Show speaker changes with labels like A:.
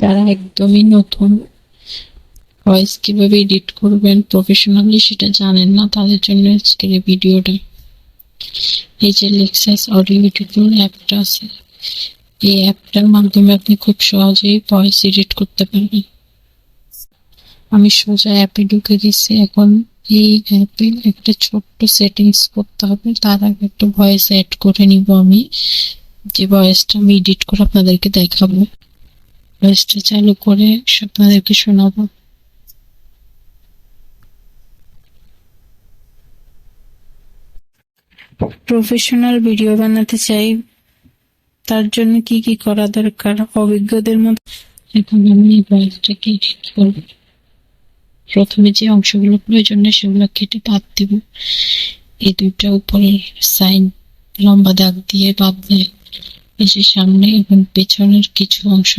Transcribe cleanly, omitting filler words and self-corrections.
A: যারা একদমই নতুন ভয়েস কিভাবে এডিট করবেন প্রফেশনালি সেটা জানেন না, তাদের জন্য আজকের এই ভিডিওটা। এই যে লেক্সাস অডিও এডিটর অ্যাপটা আছে, এই অ্যাপটার মাধ্যমে আপনি খুব সহজেই ভয়েস এডিট করতে পারবেন। আমি সোজা অ্যাপে ঢুকে গেছি। এখন এই অ্যাপে একটা ছোট্ট সেটিংস করতে হবে, তার আগে একটা ভয়েস অ্যাড করে নিব আমি, যে ভয়েসটা আমি এডিট করে আপনাদেরকে দেখাবো। ভয়েসটা চালু করে আপনাদেরকে শোনাবো। প্রফেশনাল ভিডিও বানাতে চাই, তার জন্য কি কি করা দরকার অভিজ্ঞদের মধ্যে। এখন আমি এই ভয়েসটাকে এডিট করব। প্রথমে যে অংশগুলো প্রয়োজন নেই সেগুলো কেটে বাদ দিব। এই দুইটা উপরের সাইন লম্বা দাগ দিয়ে বাদ দিয়ে এই যে সামনে এবং পেছনের কিছু অংশ